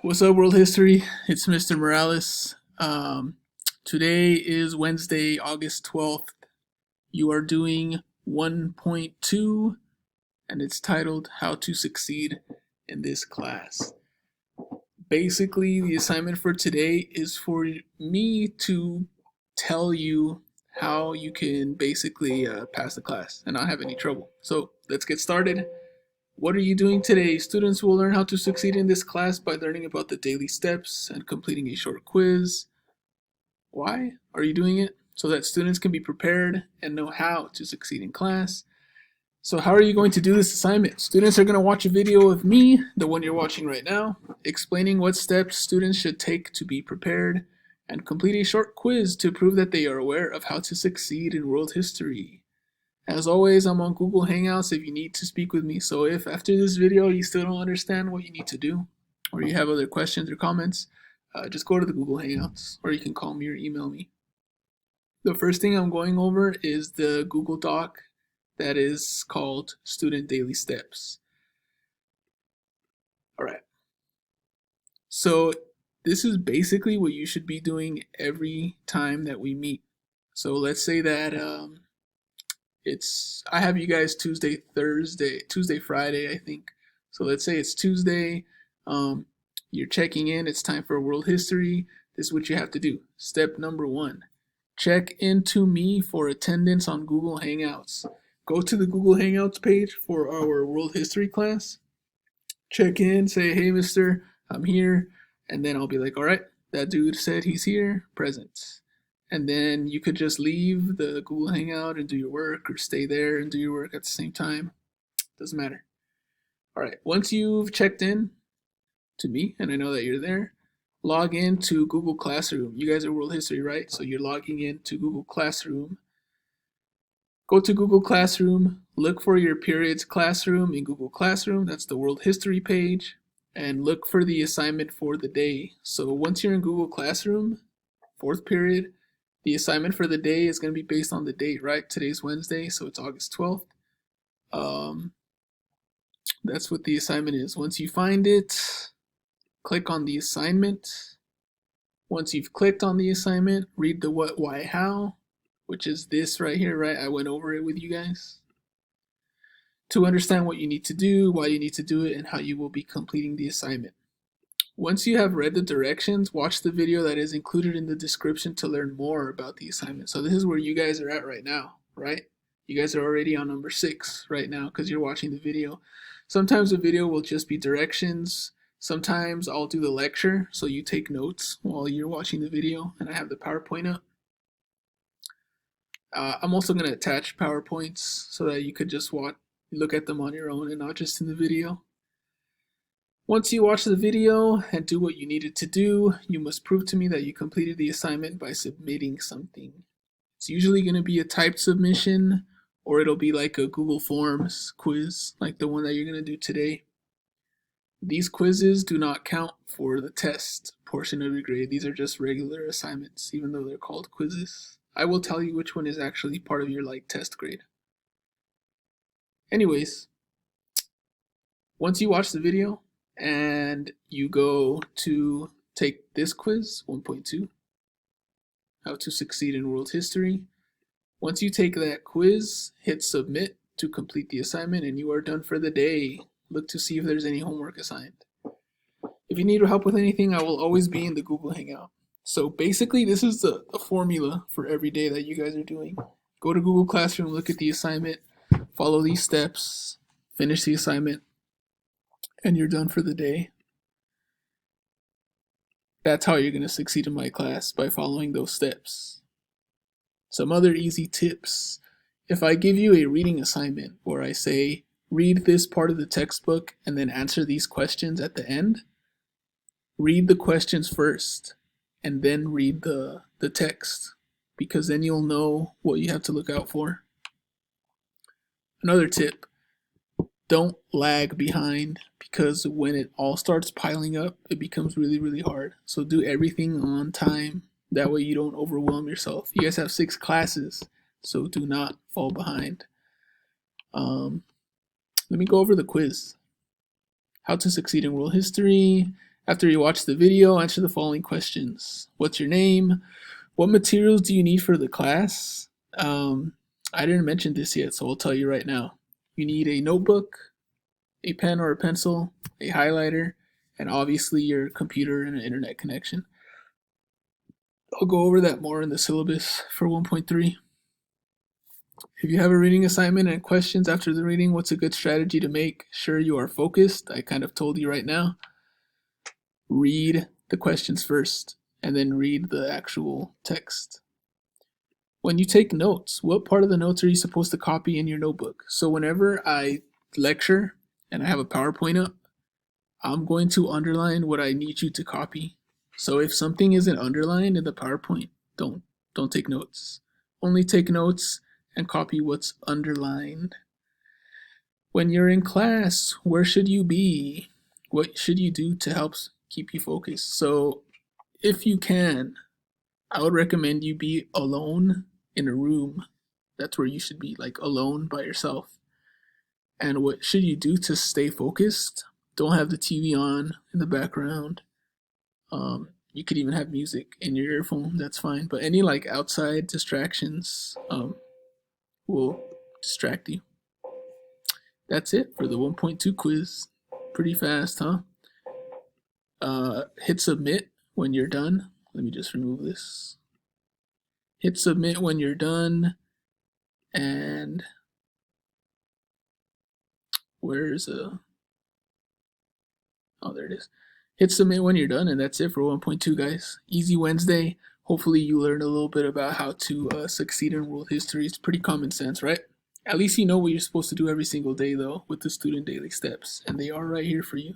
What's up, world history? It's Mr. Morales. Today is Wednesday, August 12th. You are doing 1.2, and it's titled How to Succeed in This Class. Basically, the assignment for today is for me to tell you how you can basically pass the class and not have any trouble. So let's get started. What are you doing today? Students will learn how to succeed in this class by learning about the daily steps and completing a short quiz. Why are you doing it? So that students can be prepared and know how to succeed in class. So how are you going to do this assignment? Students are going to watch a video of me, the one you're watching right now, explaining what steps students should take to be prepared, and complete a short quiz to prove that they are aware of how to succeed in world history. As always, I'm on Google Hangouts if you need to speak with me. So if after this video you still don't understand what you need to do, or you have other questions or comments, just go to the Google Hangouts, or you can call me or email me. The first thing I'm going over is the Google Doc that is called Student Daily Steps. All right. So this is basically what you should be doing every time that we meet. So let's say that I have you guys Tuesday, Friday, I think. So let's say it's Tuesday. You're checking in. It's time for world history. This is what you have to do. Step number 1. Check into me for attendance on Google Hangouts. Go to the Google Hangouts page for our world history class. Check in, say, hey, mister, I'm here. And then I'll be like, all right, that dude said he's here, present. And then you could just leave the Google Hangout and do your work, or stay there and do your work at the same time. Doesn't matter. All right, once you've checked in to me and I know that you're there, log in to Google Classroom. You guys are world history, right? So you're logging in to Google Classroom. Go to Google Classroom, look for your periods classroom in Google Classroom. That's the world history page. And look for the assignment for the day. So once you're in Google Classroom, 4th period, the assignment for the day is going to be based on the date, right? Today's Wednesday, so it's August 12th. That's what the assignment is. Once you find it, click on the assignment. Once you've clicked on the assignment, read the what, why, how, which is this right here, right? I went over it with you guys. To understand what you need to do, why you need to do it, and how you will be completing the assignment. Once you have read the directions, watch the video that is included in the description to learn more about the assignment. So this is where you guys are at right now, right? You guys are already on number 6 right now because you're watching the video. Sometimes the video will just be directions. Sometimes I'll do the lecture, so you take notes while you're watching the video, and I have the PowerPoint up. I'm also going to attach PowerPoints so that you could just look at them on your own and not just in the video. Once you watch the video and do what you needed to do, you must prove to me that you completed the assignment by submitting something. It's usually going to be a typed submission, or it'll be like a Google Forms quiz, like the one that you're going to do today. These quizzes do not count for the test portion of your grade. These are just regular assignments, even though they're called quizzes. I will tell you which one is actually part of your test grade. Anyways, once you watch the video and you go to take this quiz, 1.2, how to succeed in world history. Once you take that quiz, hit submit to complete the assignment and you are done for the day. Look to see if there's any homework assigned. If you need help with anything, I will always be in the Google Hangout. So basically, this is the formula for every day that you guys are doing. Go to Google Classroom, look at the assignment, follow these steps, finish the assignment, and you're done for the day. That's how you're going to succeed in my class, by following those steps. Some other easy tips. If I give you a reading assignment where I say, read this part of the textbook and then answer these questions at the end, read the questions first and then read the text, because then you'll know what you have to look out for. Another tip, don't lag behind, because when it all starts piling up, it becomes really, really hard. So do everything on time. That way you don't overwhelm yourself. You guys have 6 classes, so do not fall behind. Let me go over the quiz. How to succeed in world history. After you watch the video, answer the following questions. What's your name? What materials do you need for the class? I didn't mention this yet, so I'll tell you right now. You need a notebook, a pen or a pencil, a highlighter, and obviously your computer and an internet connection. I'll go over that more in the syllabus for 1.3. If you have a reading assignment and questions after the reading, what's a good strategy to make sure you are focused? I kind of told you right now. Read the questions first, and then read the actual text. When you take notes, what part of the notes are you supposed to copy in your notebook? So whenever I lecture and I have a PowerPoint up, I'm going to underline what I need you to copy. So if something isn't underlined in the PowerPoint, don't take notes. Only take notes and copy what's underlined. When you're in class, where should you be? What should you do to help keep you focused? So if you can, I would recommend you be alone in a room. That's where you should be, like alone by yourself. And what should you do to stay focused? Don't have the TV on in the background. You could even have music in your earphone, that's fine. But any like outside distractions will distract you. That's it for the 1.2 quiz. Pretty fast, huh? Hit submit when you're done. Let me just remove this. Hit submit when you're done. And where's oh, there it is. Hit submit when you're done, and that's it for 1.2, guys. Easy Wednesday. Hopefully you learned a little bit about how to succeed in world history. It's pretty common sense, right? At least you know what you're supposed to do every single day, though, with the student daily steps, and they are right here for you,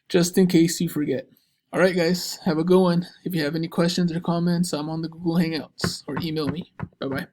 just in case you forget. All right, guys, have a good one. If you have any questions or comments, I'm on the Google Hangouts, or email me. Bye-bye.